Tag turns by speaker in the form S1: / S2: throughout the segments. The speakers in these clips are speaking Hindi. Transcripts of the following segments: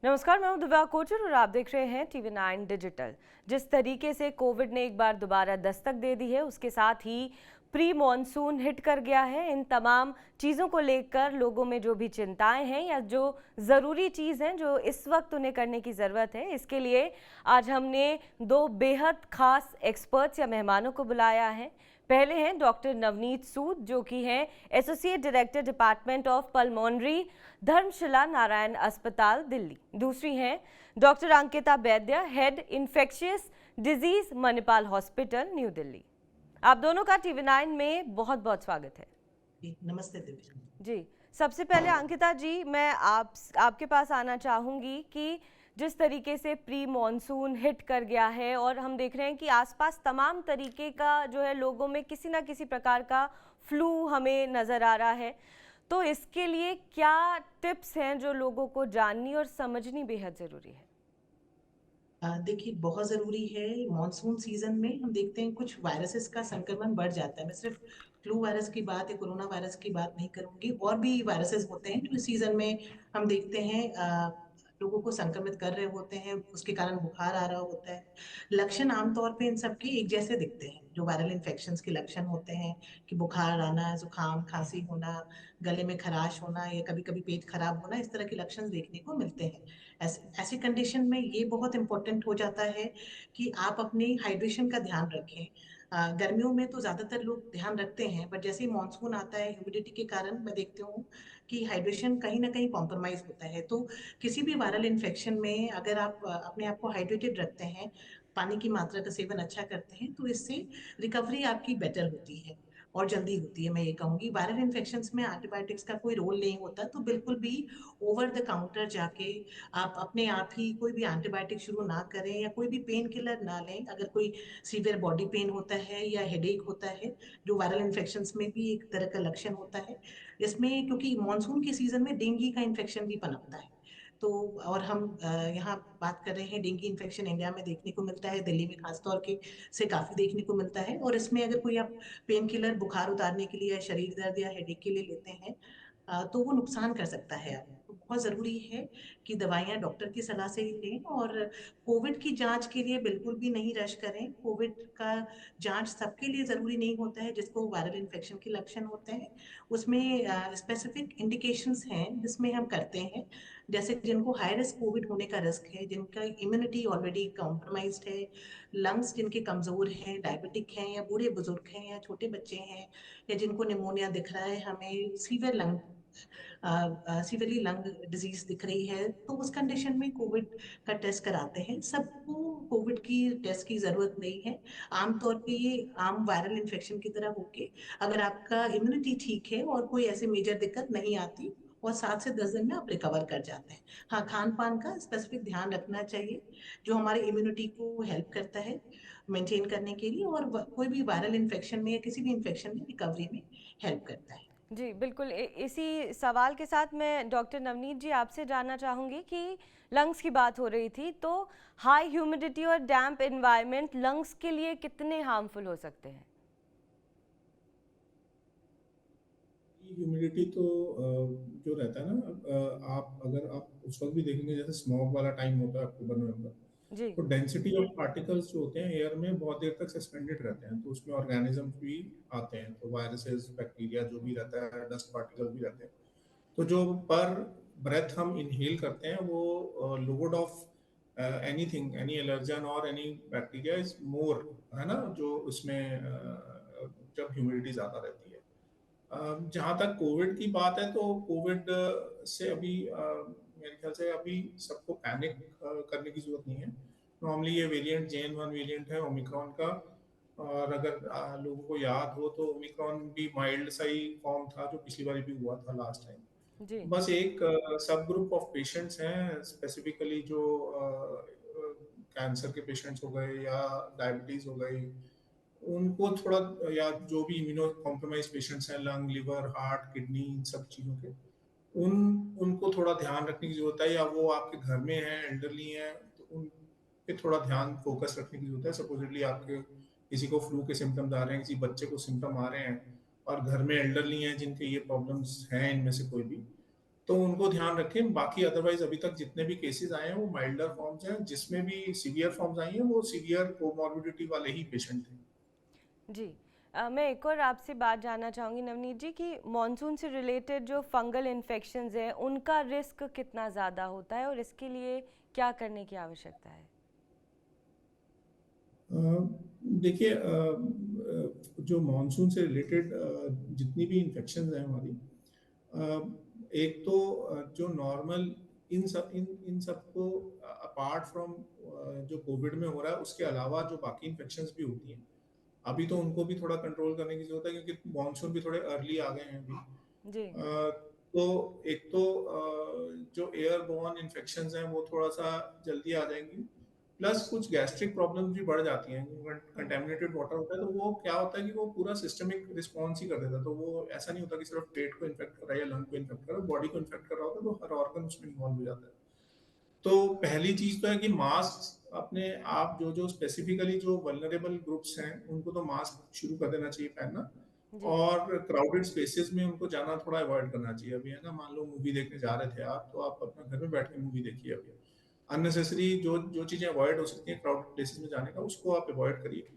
S1: नमस्कार, मैं हूं दिव्या कोचर और आप देख रहे हैं TV9 डिजिटल। जिस तरीके से कोविड ने एक बार दोबारा दस्तक दे दी है, उसके साथ ही प्री मॉनसून हिट कर गया है। इन तमाम चीज़ों को लेकर लोगों में जो भी चिंताएं हैं या जो ज़रूरी चीज़ हैं जो इस वक्त उन्हें करने की ज़रूरत है, इसके लिए आज हमने दो बेहद खास एक्सपर्ट्स या मेहमानों को बुलाया है। पहले हैं डॉक्टर नवनीत सूद, जो कि हैं associate director department of pulmonary, Dharamshila Narayan अस्पताल, दिल्ली। दूसरी हैं डॉक्टर अंकिता वैद्य, head infectious disease, Manipal hospital, new Delhi. आप दोनों का TV9 में बहुत बहुत स्वागत है।
S2: नमस्ते दिव्या
S1: जी, सबसे पहले अंकिता जी, मैं आपके पास आना चाहूँगी कि जिस तरीके से प्री मॉनसून हिट कर गया है और हम देख रहे हैं कि आसपास तमाम तरीके का जो है लोगों में किसी ना किसी प्रकार का फ्लू हमें नज़र आ रहा है, तो इसके लिए क्या टिप्स हैं जो लोगों को जाननी और समझनी बेहद ज़रूरी है?
S2: देखिए, बहुत ज़रूरी है। मॉनसून सीज़न में हम देखते हैं कुछ वायरसेस का संक्रमण बढ़ जाता है। मैं सिर्फ फ्लू वायरस की बात या कोरोना वायरस की बात नहीं करूँगी, और भी वायरसेस होते हैं जो इस सीज़न में हम देखते हैं लोगों को संक्रमित कर रहे होते हैं, उसके कारण बुखार आ रहा होता है। लक्षण आमतौर पे इन सबके एक जैसे दिखते हैं, जो वायरल इन्फेक्शंस के लक्षण होते हैं कि बुखार आना, जुकाम, खांसी होना, गले में खराश होना या कभी-कभी पेट खराब होना, इस तरह के लक्षण देखने को मिलते हैं। ऐसी कंडीशन में ये बहुत इंपॉर्टेंट हो जाता है कि आप अपनी हाइड्रेशन का ध्यान रखें। गर्मियों में तो ज़्यादातर लोग ध्यान रखते हैं, बट जैसे ही मानसून आता है, ह्यूमिडिटी के कारण मैं देखती हूँ कि हाइड्रेशन कहीं न कहीं कॉम्प्रोमाइज़ होता है। तो किसी भी वायरल इन्फेक्शन में अगर आप अपने आप को हाइड्रेटेड रखते हैं, पानी की मात्रा का सेवन अच्छा करते हैं, तो इससे रिकवरी आपकी बेटर होती है और जल्दी होती है, मैं ये कहूँगी। वायरल इन्फेक्शंस में एंटीबायोटिक्स का कोई रोल नहीं होता, तो बिल्कुल भी ओवर द काउंटर जाके आप अपने आप ही कोई भी एंटीबायोटिक शुरू ना करें या कोई भी पेन किलर ना लें। अगर कोई सीवियर बॉडी पेन होता है या हेडेक होता है, जो वायरल इन्फेक्शंस में भी एक तरह का लक्षण होता है, इसमें क्योंकि मानसून के सीजन में डेंगू का इन्फेक्शन भी पनपता है। तो और हम यहाँ बात कर रहे हैं, डेंगू इन्फेक्शन इंडिया में देखने को मिलता है, दिल्ली में खास तौर के से काफी देखने को मिलता है। और इसमें अगर कोई आप पेन किलर बुखार उतारने के लिए या शरीर दर्द या हेडेक के लिए लेते हैं, तो वो नुकसान कर सकता है आपको। तो बहुत ज़रूरी है कि दवाइयाँ डॉक्टर की सलाह से ही लें। और कोविड की जांच के लिए बिल्कुल भी नहीं रश करें। कोविड का जांच सबके लिए ज़रूरी नहीं होता है जिसको वायरल इन्फेक्शन के लक्षण होते हैं। उसमें स्पेसिफिक इंडिकेशंस हैं जिसमें हम करते हैं, जैसे जिनको हाई रिस्क कोविड होने का रिस्क है, जिनका इम्यूनिटी ऑलरेडी कॉम्प्रोमाइज्ड है, लंग्स जिनके कमज़ोर हैं, डायबिटिक हैं या बूढ़े बुजुर्ग हैं या छोटे बच्चे हैं, या जिनको निमोनिया दिख रहा है, हमें सीवियरली लंग डिजीज दिख रही है, तो उस कंडीशन में कोविड का टेस्ट कराते हैं। सबको कोविड की टेस्ट की जरूरत नहीं है। आमतौर पे ये आम वायरल इन्फेक्शन की तरह होके, अगर आपका इम्यूनिटी ठीक है और कोई ऐसे मेजर दिक्कत नहीं आती, और 7 से 10 दिन में आप रिकवर कर जाते हैं। हाँ, खान पान का स्पेसिफिक ध्यान रखना चाहिए, जो हमारे इम्यूनिटी को हेल्प करता है मेंटेन करने के लिए, और कोई भी वायरल इन्फेक्शन में या किसी भी इन्फेक्शन में रिकवरी में हेल्प करता है।
S1: जी, बिल्कुल। इसी सवाल के साथ मैं डॉक्टर नवनीत जी आपसे जानना चाहूँगी कि लंग्स की बात हो रही थी, तो हाई ह्यूमिडिटी और डैम्प एनवायरनमेंट लंग्स के लिए कितने हार्मफुल हो सकते हैं?
S3: ह्यूमिडिटी तो जो रहता है ना, आप अगर आप उस वक्त भी देखेंगे जैसे स्मॉग वाला टाइम होता है अक्टूबर नवंबर,
S1: जी।
S3: तो डेंसिटी ऑफ पार्टिकल्स जो होते हैं एयर में बहुत देर तक सस्पेंडेड रहते हैं, तो उसमें ऑर्गेनिजम्स भी आते हैं, तो वायरसेस, बैक्टीरिया जो भी रहता है, डस्ट पार्टिकल भी रहते हैं। तो जो पर ब्रेथ हम इनहेल करते हैं वो load of anything, any allergen और एनी बैक्टीरिया इज मोर, है ना, जो उसमें जब ह्यूमिडिटी ज्यादा रहती है। जहाँ तक कोविड की बात है, तो कोविड से अभी मेरे ख्याल से अभी सबको पैनिक करने की जरूरत नहीं है। नॉर्मली ये वेरिएंट JN1 वेरिएंट है ओमिक्रॉन का, और अगर लोगों को याद हो तो ओमिक्रॉन भी माइल्ड सा ही फॉर्म था जो पिछली बार भी हुआ था लास्ट टाइम।
S1: जी।
S3: बस एक सब ग्रुप ऑफ पेशेंट्स हैं, स्पेसिफिकली जो कैंसर के पेशेंट्स हो गए या डायबिटीज हो गई, उनको थोड़ा, या जो भी इम्यूनो कॉम्प्रोमाइज पेशेंट्स हैं, लंग, लिवर, हार्ट, किडनी, इन सब चीज़ों के, उन उनको थोड़ा ध्यान रखने की जरूरत है, या वो आपके घर में हैं, एल्डरली हैं, तो उन पे थोड़ा ध्यान फोकस रखने की जरूरत है। सपोजिटली आपके किसी को फ्लू के सिम्टम्स आ रहे हैं, किसी बच्चे को सिम्टम आ रहे हैं, और घर में एल्डरली हैं जिनके ये प्रॉब्लम्स हैं, इनमें से कोई भी, तो उनको ध्यान रखें। बाकी अदरवाइज अभी तक जितने भी केसेस आए हैं वो माइल्डर फॉर्म्स हैं, जिसमें भी सीवियर फॉर्म्स आई हैं वो सीवियर कोमॉर्बिडिटी वाले ही पेशेंट थे।
S1: जी। मैं एक और आपसे बात जानना चाहूँगी नवनीत जी कि मॉनसून से रिलेटेड जो फंगल इन्फेक्शंस हैं उनका रिस्क कितना ज़्यादा होता है और इसके लिए क्या करने की आवश्यकता है?
S3: देखिए, जो मॉनसून से रिलेटेड जितनी भी इन्फेक्शंस हैं हमारी, एक तो जो नॉर्मल इन सबको अपार्ट फ्रॉम जो कोविड में हो रहा है उसके अलावा जो बाकी इन्फेक्शंस भी होती हैं, अभी तो उनको भी थोड़ा कंट्रोल करने की जरूरत है क्योंकि मॉनसून भी थोड़े अर्ली आ गए हैं अभी।
S1: जी।
S3: तो एक तो जो एयरबोर्न इन्फेक्शंस हैं वो थोड़ा सा जल्दी आ जाएंगी, प्लस कुछ गैस्ट्रिक प्रॉब्लम्स भी बढ़ जाती हैं। कंटेमिनेटेड वाटर होता है तो वो क्या होता है कि वो पूरा सिस्टमिक रिस्पॉन्स ही कर देता है, तो वो ऐसा नहीं होता कि सिर्फ पेट को इन्फेक्ट कर रहा है या लंग को इन्फेक्ट कर रहा है, बॉडी को इन्फेक्ट कर रहा होता है तो हर ऑर्गन उसमें इन्वॉल्व हो जाता है। तो पहली चीज तो है कि मास्क अपने आप जो स्पेसिफिकली जो वल्नरेबल ग्रुप्स हैं उनको तो मास्क शुरू कर देना चाहिए पहनना,
S1: जी।
S3: और क्राउडेड स्पेसेस में उनको जाना थोड़ा अवॉइड करना चाहिए। अभी है ना, मान लो मूवी देखने जा रहे थे आप, तो आप अपना घर में बैठ के मूवी देखिए। अभी अननेसेसरी जो जो चीजें अवॉइड हो सकती हैं क्राउडेड प्लेसेस में जाने का, उसको आप अवॉइड करिए।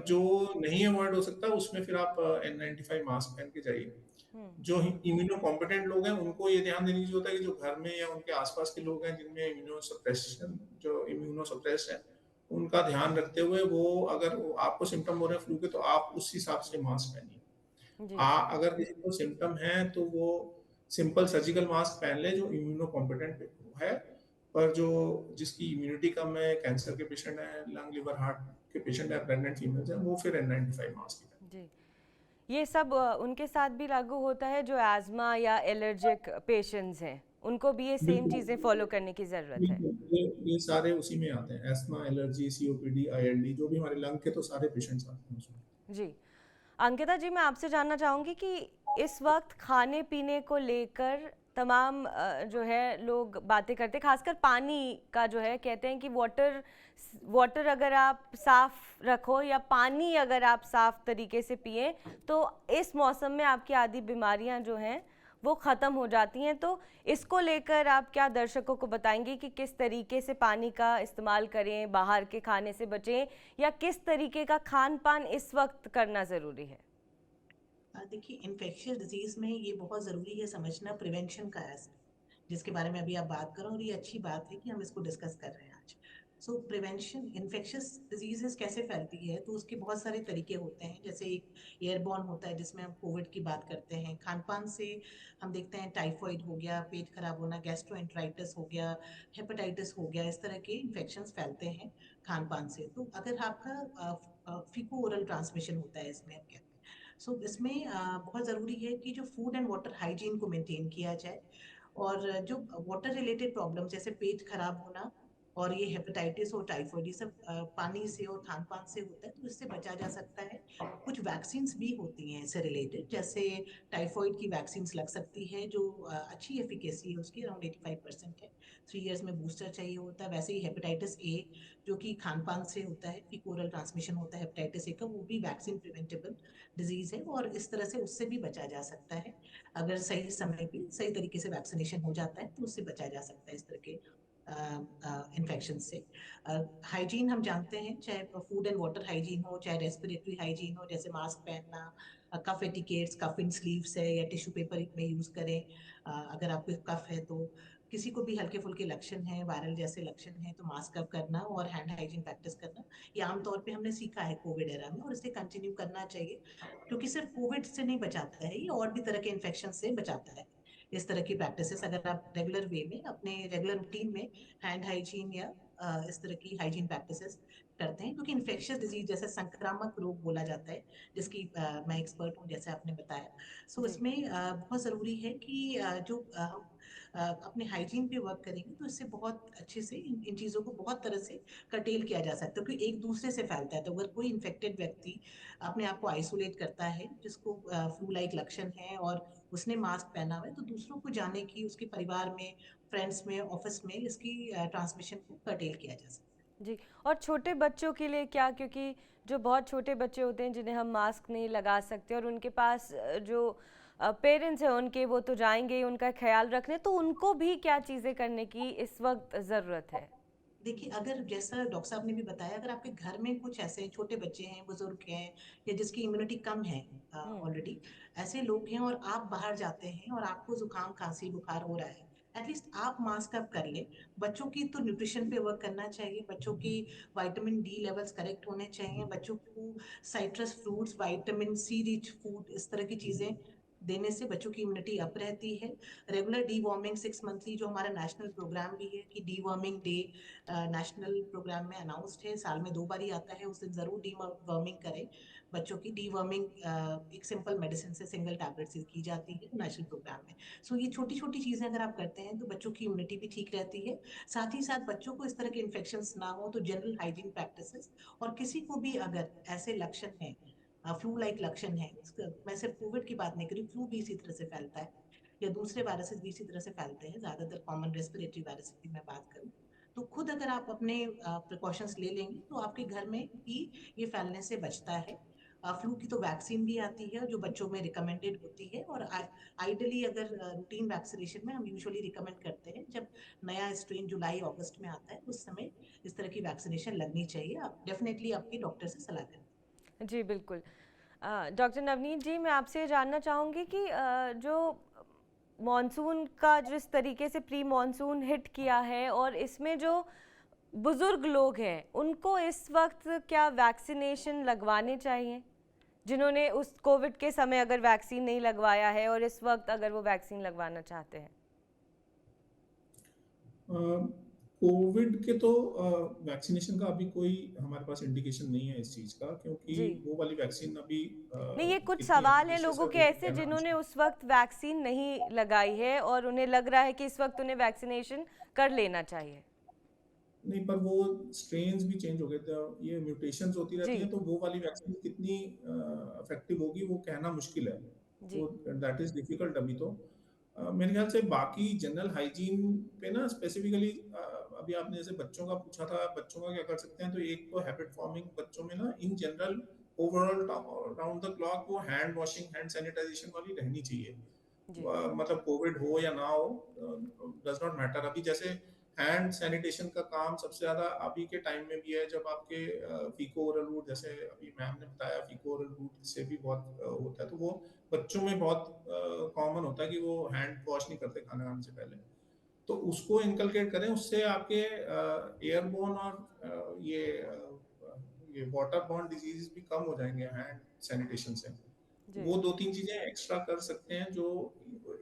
S3: जो नहीं अवॉइड हो सकता उसमें फिर आप N95 मास्क पहन के जाइए।
S1: हुँ।
S3: जो इम्यूनो कॉम्पिटेंट लोग हैं उनको ये ध्यान देने की जरूरत है कि जो घर में या उनके आसपास के लोग हैं जिनमें इम्यूनो सप्रेस्ड है, उनका ध्यान रखते हुए वो अगर आपको सिम्टम हो रहे हैं फ्लू के तो आप उस हिसाब से मास्क पहनिए।
S1: जी।
S3: अगर किसी को सिम्टम है तो वो सिंपल सर्जिकल मास्क पहन ले जो इम्यूनो कॉम्पिटेंट है, पर जो जिसकी इम्यूनिटी कम है, कैंसर के पेशेंट है, लंग लिवर हार्ट के पेशेंट है, प्रेग्नेंट फीमेल्स हैं, वो फिर N95 मास्क ही पहने।
S1: जी। ये सब उनके साथ भी लागू होता है जो एज़मा या एलर्जिक पेशेंट्स हैं, उनको भी ये सेम
S3: बिल्कुल,
S1: चीज़ें फॉलो करने की ज़रूरत है?
S3: बिल्कुल, ये सारे उसी में आते हैं। अस्थमा, एलर्जी, सीओपीडी, आईएलडी, जो भी हमारे लंग के तो सारे पेशेंट्स आते हैं उसमें।
S1: जी। अंकिता जी, मैं आपसे जानना चाहूँगी कि इस वक्त खाने-पीने को लेकर तमाम जो है लोग बातें करते हैं, खासकर पानी का जो है कहते हैं कि वाटर अगर आप साफ़ रखो या पानी अगर आप साफ़ तरीके से पिएँ, तो इस मौसम में आपकी आधी बीमारियाँ जो हैं वो ख़त्म हो जाती हैं। तो इसको लेकर आप क्या दर्शकों को बताएँगे कि किस तरीके से पानी का इस्तेमाल करें, बाहर के खाने से बचें या किस तरीके का खान-पान इस वक्त करना ज़रूरी है?
S2: देखिए, इन्फेक्शियस डिजीज में ये बहुत ज़रूरी है समझना प्रिवेंशन का एस्पेक्ट, जिसके बारे में अभी आप बात करो, और ये अच्छी बात है कि हम इसको डिस्कस कर रहे हैं आज। सो प्रिवेंशन, इन्फेक्शियस डिजीजेस कैसे फैलती है, तो उसके बहुत सारे तरीके होते हैं। जैसे एक एयरबॉर्न होता है जिसमें हम कोविड की बात करते हैं। खान पान से हम देखते हैं टाइफाइड हो गया, पेट खराब होना, गैस्ट्रोएंटराइटिस हो गया, हेपेटाइटिस हो गया, इस तरह के इन्फेक्शंस फैलते हैं खान पान से। तो अगर आपका फीको ओरल ट्रांसमिशन होता है इसमें, हम कहते हैं। सो इसमें बहुत ज़रूरी है कि जो फूड एंड वाटर हाइजीन को मेंटेन किया जाए, और जो वाटर रिलेटेड प्रॉब्लम जैसे पेट खराब होना और ये हेपेटाइटिस और टाइफाइड, ये सब पानी से और खान पान से होता है, तो इससे बचा जा सकता है। कुछ वैक्सीन्स भी होती हैं इससे रिलेटेड, जैसे टाइफाइड की वैक्सीन्स लग सकती है जो अच्छी एफिकेसी है उसकी, अराउंड 85% है। 3 इयर्स में बूस्टर चाहिए होता है। वैसे ही हेपेटाइटिस ए जो कि खान पान से होता है, फिकोरल ट्रांसमिशन होता है हेपेटाइटिस ए का, वो भी वैक्सीन प्रिवेंटेबल डिजीज है, और इस तरह से उससे भी बचा जा सकता है। अगर सही समय पे सही तरीके से वैक्सीनेशन हो जाता है तो उससे बचा जा सकता है इस तरह के इन्फेक्शन से। हाइजीन हम जानते हैं, चाहे फूड एंड वाटर हाइजीन हो, चाहे रेस्पिरेटरी हाइजीन हो, जैसे मास्क पहनना, कफ एटिकेट्स, कफ इन स्लीव्स है या टिश्यू पेपर में यूज करें। अगर आपको कफ है तो, किसी को भी हल्के फुल्के लक्षण हैं, वायरल जैसे लक्षण हैं, तो मास्क अप करना और हैंड हाइजीन प्रैक्टिस करना, ये आमतौर पे हमने सीखा है कोविड एरा में, और इसे कंटिन्यू करना चाहिए, क्योंकि सिर्फ कोविड से नहीं बचाता है, ये और भी तरह के इन्फेक्शन से बचाता है। इस तरह की प्रैक्टिसेस अगर आप रेगुलर वे में अपने रेगुलर रूटीन में हैंड हाइजीन या इस तरह की हाइजीन प्रैक्टिसेस करते हैं, क्योंकि इन्फेक्शियस डिजीज जैसे संक्रामक रोग बोला जाता है, जिसकी मैं एक्सपर्ट हूँ जैसे आपने बताया। सो
S1: जी।
S2: इसमें बहुत ज़रूरी है कि जो हम अपने हाइजीन पे वर्क करेंगे तो इससे बहुत अच्छे से इन चीज़ों को बहुत तरह से कर्टेल किया जा सकता है, क्योंकि एक दूसरे से फैलता है। तो अगर कोई इन्फेक्टेड व्यक्ति अपने आप को आइसोलेट करता है, जिसको फ्लू लाइक लक्षण है, और उसने मास्क पहना हुआ है, तो दूसरों को जाने की, उसके परिवार में, फ्रेंड्स में, ऑफिस में इसकी ट्रांसमिशन को कर्टेल किया जा सकता है।
S1: जी। और छोटे बच्चों के लिए क्या? क्योंकि जो बहुत छोटे बच्चे होते हैं जिन्हें हम मास्क नहीं लगा सकते और उनके पास जो पेरेंट्स हैं उनके, वो तो जाएंगे ही उनका ख्याल रखने, तो उनको भी क्या चीज़ें करने की इस वक्त ज़रूरत है?
S2: देखिए, अगर जैसा डॉक्टर साहब ने भी बताया, अगर आपके घर में कुछ ऐसे छोटे बच्चे हैं, बुजुर्ग हैं, या जिसकी इम्यूनिटी कम है
S1: हम्म।
S2: ऑलरेडी, ऐसे लोग हैं और आप बाहर जाते हैं और आपको जुकाम खांसी बुखार हो रहा है, एटलीस्ट आप मास्क अप कर लें। बच्चों की तो न्यूट्रिशन पे वर्क करना चाहिए, बच्चों की विटामिन डी लेवल्स करेक्ट होने चाहिए, बच्चों को citrus fruits, vitamin C rich food, इस तरह की चीजें देने से बच्चों की इम्यूनिटी अप रहती है। रेगुलर डीवॉर्मिंग 6 मंथली जो हमारा नेशनल प्रोग्राम भी है कि डीवॉर्मिंग डे नेशनल प्रोग्राम में अनाउंस्ड है, साल में 2 बार ही आता है, उस दिन जरूर डीवर्मिंग करें बच्चों की। डीवर्मिंग एक सिंपल मेडिसिन से, सिंगल टैबलेट से की जाती है नेशनल प्रोग्राम में। सो ये छोटी छोटी चीजें अगर आप करते हैं तो बच्चों की इम्यूनिटी भी ठीक रहती है। साथ ही साथ बच्चों को इस तरह के इन्फेक्शन ना हो तो जनरल हाइजीन प्रैक्टिसेस, और किसी को भी अगर ऐसे लक्षण है, फ्लू लाइक लक्षण है, मैं सिर्फ कोविड की बात नहीं करी, फ्लू भी इसी तरह से फैलता है या दूसरे वायरसेस भी इसी तरह से फैलते हैं, ज्यादातर कॉमन रेस्पिरेटरी वायरस की मैं बात करूं, तो खुद अगर आप अपने प्रिकॉशंस ले लेंगे तो आपके घर में भी ये फैलने से बचता है। फ्लू की तो वैक्सीन भी आती है जो बच्चों में रिकमेंडेड होती है, और आइडली अगर रूटीन वैक्सीनेशन में हम यूजुअली रिकमेंड करते हैं जब नया स्ट्रेन जुलाई अगस्त में आता है, उस समय इस तरह की वैक्सीनेशन लगनी चाहिए। आप डेफिनेटली आपके डॉक्टर से सलाह करें।
S1: जी बिल्कुल। डॉक्टर नवनीत जी, मैं आपसे ये जानना चाहूँगी कि जो मॉनसून का जिस तरीके से प्री मॉनसून हिट किया है, और इसमें जो बुजुर्ग लोग हैं उनको इस वक्त क्या वैक्सीनेशन लगवाने चाहिए, जिन्होंने उस कोविड के समय अगर वैक्सीन नहीं लगवाया है और इस वक्त अगर वो वैक्सीन लगवाना चाहते हैं?
S3: कोविड के तो वैक्सीनेशन का अभी कोई हमारे पास इंडिकेशन नहीं है इस चीज का, क्योंकि
S1: जी
S3: वो वाली वैक्सीन अभी
S1: नहीं, ये कुछ
S3: कितनी
S1: सवाल है
S3: एफिकेशियस
S1: लोगों
S3: है
S1: के
S3: वो
S1: ऐसे
S3: कहना
S1: जिन्होंने
S3: मुश्किल।
S1: उस वक्त वैक्सीन नहीं लगाई है और उन्हें लग रहा है कि इस वक्त उन्हें वैक्सीनेशन कर लेना चाहिए।
S3: नहीं, पर वो स्ट्रेन्स भी चेंज हो गए थे, ये म्यूटेशंस होती
S1: जी
S3: रहती हैं, तो वो वाली वैक्सीन कितनी इफेक्टिव होगी वो कहना मुश्किल है।
S1: जी।
S3: तो दैट इज डिफिकल्ट अभी तो। मेरे ख्याल से बाकी जनरल हाइजीन पे ना स्पेसिफिकली, अभी आपने जैसे बच्चों का पूछा था, बच्चों का क्या कर सकते हैं, तो एक तो हैबिट फॉर्मिंग बच्चों में ना in general overall round the clock वो हैंड वॉशिंग, हैंड सैनिटाइजेशन वाली रहनी चाहिए।
S1: जी
S3: मतलब कोविड हो या ना हो, डज नॉट मैटर। अभी जैसे हैंड सैनिटेशन का काम सबसे ज्यादा अभी के टाइम में भी है, जब आपके फीको ओरल रूट, जैसे अभी मैम ने बताया, फीको ओरल रूट से भी बहुत होता है, तो वो बच्चों में बहुत कॉमन होता है कि वो हैंड वॉश नहीं करते खाना खाने से पहले। तो उसको इनकलकेट करें, उससे आपके एयरबोर्न और ये वाटर बॉर्न डिजीज भी कम हो जाएंगे हैंड सैनिटेशन से।
S1: जी।
S3: वो 2-3 चीजें एक्स्ट्रा कर सकते हैं जो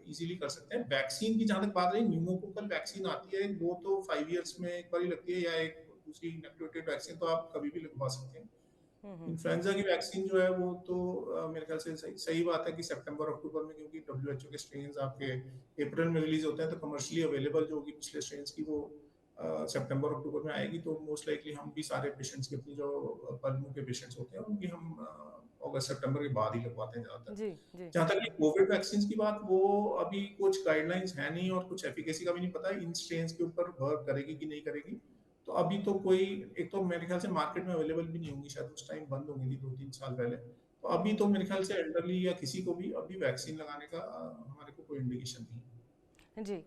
S3: इजीली कर सकते हैं। वैक्सीन की जहां तक बात रही, न्यूमोकोकल वैक्सीन आती है, वो तो 5 इयर्स में एक बार ही लगती है, या एक दूसरी इनएक्टिवेटेड वैक्सीन तो आप कभी भी लगवा सकते हैं।
S1: हम्म।
S3: इन्फ्लुएंजा की वैक्सीन जो है वो तो मेरे ख्याल से सही बात है कि सितंबर अक्टूबर में, क्योंकि डब्ल्यूएचओ के स्ट्रेन्स आपके अप्रैल में रिलीज होते हैं, तो कमर्शियली अवेलेबल जो होगी पिछले स्ट्रेन्स की वो सितंबर अक्टूबर में आएगी। तो मोस्ट लाइकली हम भी सारे पेशेंट्स की, अपनी जो पल्मू के पेशेंट्स होते हैं उनकी हम अगस्त सितंबर के बाद ही लगवाते हैं ज़्यादातर।
S1: जी जी।
S3: जहाँ तक ये कोविड वैक्सीन की बात, वो अभी कुछ गाइडलाइंस है नहीं और कुछ एफिकेसी का भी नहीं पता इन स्ट्रेन्स के ऊपर वर्क करेगी कि नहीं करेगी। तो अभी तो कोई, एक तो मेरे ख्याल से मार्केट में अवेलेबल भी नहीं होंगी, शायद उस टाइम बंद होंगी थी 2-3 साल पहले। तो अभी तो मेरे ख्याल से एल्डरली या किसी को भी अभी वैक्सीन लगाने का हमारे को कोई इंडिकेशन नहीं है।
S1: जी।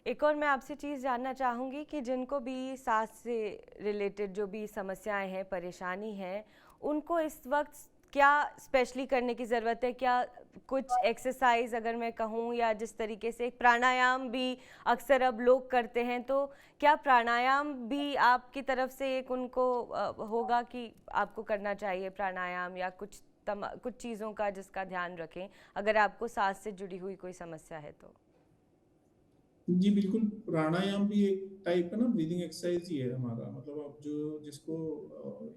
S1: एक और मैं आपसे चीज़ जानना चाहूँगी कि जिनको भी सांस से रिलेटेड जो भी समस्याएं हैं, परेशानी है, उनको इस वक्त क्या स्पेशली करने की ज़रूरत है? क्या कुछ एक्सरसाइज अगर मैं कहूँ, या जिस तरीके से एक प्राणायाम भी अक्सर अब लोग करते हैं, तो क्या प्राणायाम भी आपकी तरफ से एक उनको होगा कि आपको करना चाहिए प्राणायाम, या कुछ चीज़ों का जिसका ध्यान रखें अगर आपको सांस से जुड़ी हुई कोई समस्या है तो?
S3: जी बिल्कुल, प्राणायाम भी एक टाइप का ना ब्रीदिंग एक्सरसाइज ही है हमारा। मतलब आप जो जिसको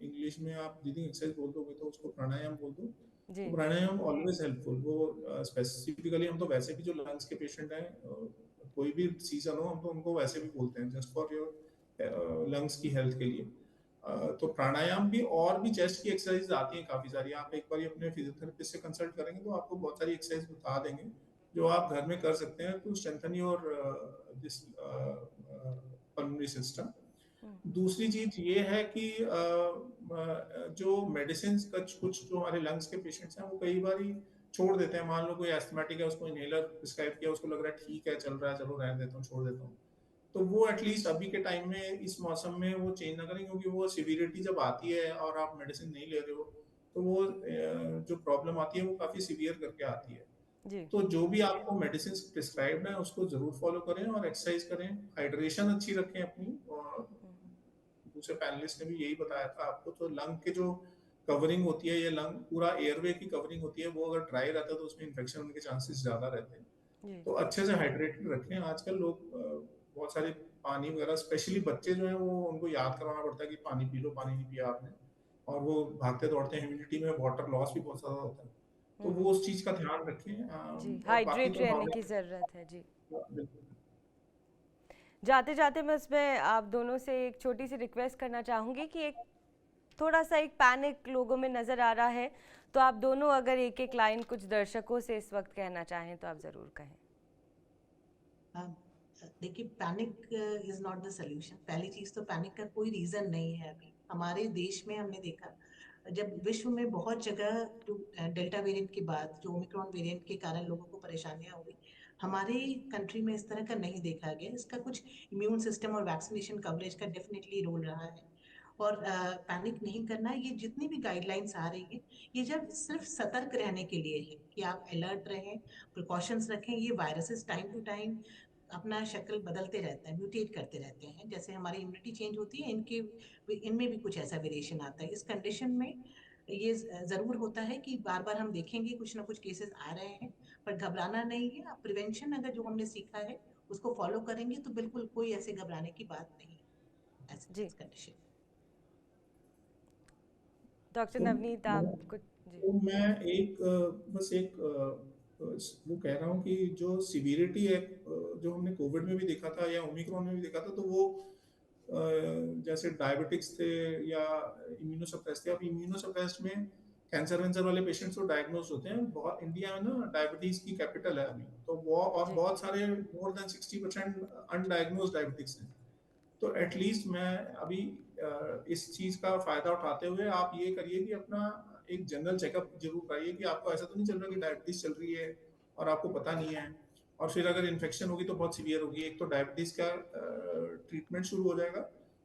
S3: इंग्लिश में आप ब्रीदिंग एक्सरसाइज बोल दोगे तो उसको प्राणायाम बोल दो।
S1: जी
S3: तो प्राणायाम ऑलवेज हेल्पफुल। वो स्पेसिफिकली हम तो वैसे भी जो लंग्स के पेशेंट हैं, कोई भी सीजन हो, हम तो उनको वैसे भी बोलते हैं जस्ट फॉर योर लंग्स की हेल्थ के लिए। तो प्राणायाम भी, और भी चेस्ट की एक्सरसाइज आती हैं काफी सारी। आप एक बार अपने फिजियोथेरेपिस्ट से कंसल्ट करेंगे तो आपको बहुत सारी एक्सरसाइज बता देंगे जो आप घर में कर सकते हैं to strengthen your this pulmonary system. दूसरी चीज ये है कि जो मेडिसिन का कुछ जो हमारे लंग्स के पेशेंट्स हैं वो कई बार छोड़ देते हैं। मान लो कोई एस्थमेटिक है, उसको इनहेलर प्रिस्क्राइब किया, उसको लग रहा है ठीक है, चल रहा है, चलो रहने देता हूँ, छोड़ देता हूँ, तो वो एटलीस्ट अभी के टाइम में इस मौसम में वो चेंज ना करें, क्योंकि वो सिवियरिटी जब आती है और आप मेडिसिन नहीं ले रहे हो तो वो जो प्रॉब्लम आती है वो काफ़ी सीवियर करके आती है।
S1: जी।
S3: तो जो भी आपको मेडिसिन प्रिस्क्राइब्ड है उसको ज़रूर फॉलो करें और एक्सरसाइज करें, हाइड्रेशन अच्छी रखें अपनी। और दूसरे पैनलिस्ट ने भी यही बताया था आपको, तो लंग के जो कवरिंग होती है, ये लंग पूरा एयरवे की कवरिंग होती है, वो अगर ड्राई रहता है तो उसमें इन्फेक्शन होने के चांसेस ज़्यादा रहते हैं।
S1: जी।
S3: तो अच्छे से हाइड्रेटेड रखें। आजकल लोग बहुत सारे पानी वगैरह, स्पेशली बच्चे जो हैं वो उनको याद करवाना पड़ता है कि पानी पी लो, पानी नहीं पिया आपने, और वो भागते दौड़ते हैं, ह्यूमिडिटी में वाटर लॉस भी बहुत ज़्यादा होता है, तो वो उस चीज़ का ध्यान रखें।
S1: जी,
S3: और बाकी
S1: हाइड्रेट
S3: तो
S1: रहने की
S3: नॉर्मल।
S1: ज़रूरत है। जी।
S3: बिल्कुल।
S1: जाते जाते मैं इसमें आप दोनों से एक छोटी सी रिक्वेस्ट करना चाहूँगी कि एक थोड़ा सा एक पैनिक लोगों में नज़र आ रहा है, तो आप दोनों अगर एक एक लाइन कुछ दर्शकों से इस वक्त कहना चाहें तो आप ज़रूर कहें।
S2: देखिए, panic is not the solution. पहली चीज तो पैनिक का कोई रीजन नहीं है। अभी हमारे देश में हमने देखा, जब विश्व में बहुत जगह जो डेल्टा वेरिएंट के बाद जो ओमिक्रॉन वेरिएंट के कारण लोगों को परेशानियां हुई, हमारे कंट्री में इस तरह का नहीं देखा गया। इसका कुछ इम्यून सिस्टम और वैक्सीनेशन कवरेज का डेफिनेटली रोल रहा है। और पैनिक नहीं करना। ये जितनी भी गाइडलाइंस आ रही है, ये जब सिर्फ सतर्क रहने के लिए है कि आप अलर्ट रहें, प्रिकॉशंस रखें। ये वायरसेस टाइम टू टाइम अपना शक्ल बदलते रहता है, म्यूटेट करते रहते हैं। जैसे हमारी इम्यूनिटी चेंज होती है, इनमें भी कुछ ऐसा वेरिएशन आता है। इस कंडीशन में ये जरूर होता है कि बार बार हम देखेंगे कुछ ना कुछ केसेस आ रहे हैं, पर घबराना नहीं है। प्रिवेंशन अगर जो हमने सीखा है उसको फॉलो करेंगे तो बिल्कुल कोई ऐसे घबराने की बात नहीं है
S1: जी।
S2: इस कंडीशन।
S1: डॉक्टर
S3: तो
S1: नवनीत
S3: मैं
S1: आप कुछ। जी।
S3: तो मैं एक बस एक वो कह रहा हूँ कि जो सिवियरिटी है, जो हमने कोविड में भी देखा था या ओमिक्रॉन में भी देखा था, तो वो जैसे डायबिटिक्स थे या इम्यूनोसप्रेस्ड थे। अब इम्यूनोसप्रेस्ड में कैंसर वैंसर वाले पेशेंट्स तो डायग्नोज होते हैं। बहुत इंडिया में ना डायबिटीज की कैपिटल है अभी, तो वो और
S1: जी।
S3: बहुत सारे मोर देन 60% अनडायग्नोज डायबिटिक्स हैं। तो एटलीस्ट मैं अभी इस चीज का फायदा उठाते हुए आप ये करिए कि अपना एक जनरल चेकअप जरूर कराइए, कि आपको ऐसा तो नहीं चल रहा कि डायबिटीज चल रही है और आपको पता नहीं है, और फिर अगर इन्फेक्शन होगी तो बहुत सीवियर होगी। एक तो डायबिटीज का ट्रीटमेंट शुरू हो जाएगा,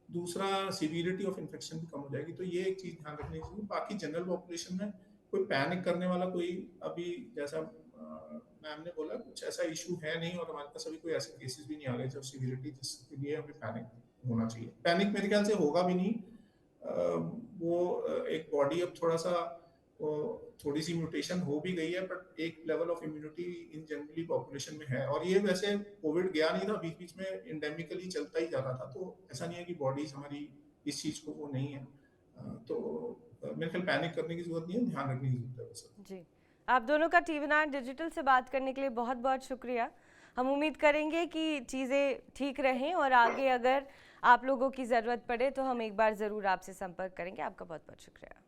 S3: दूसरा सीवियरिटी ऑफ इन्फेक्शन भी कम हो जाएगी। तो ये एक चीज ध्यान रखनी चाहिए। बाकी जनरल पॉपुलेशन में कोई पैनिक करने वाला कोई अभी, जैसा मैम ने बोला, कुछ ऐसा इशू है नहीं, और हमारे पास अभी कोई ऐसे केसेस भी नहीं आ गए जब सीवियरिटी जिसके लिए हमें पैनिक होना चाहिए। पैनिक मेरे ख्याल से होगा भी नहीं। वो एक बॉडी अब थोड़ा सा थोड़ी सी म्यूटेशन हो भी गई है, बट एक level of immunity in generally population में है। और ये वैसे कोविड गया नहीं था, बीच बीच में इंडेमिकली चलता ही जा रहा था, तो ऐसा नहीं है कि बॉडीज हमारी इस चीज को वो नहीं है। तो मेरे ख्याल पैनिक करने की जरूरत नहीं है, ध्यान रखने की जरूरत है बस।
S1: जी। आप दोनों का TV9 डिजिटल से बात करने के लिए बहुत बहुत शुक्रिया। हम उम्मीद करेंगे कि चीज़ें ठीक रहें और आगे अगर आप लोगों की ज़रूरत पड़े तो हम एक बार ज़रूर आपसे संपर्क करेंगे। आपका बहुत बहुत शुक्रिया।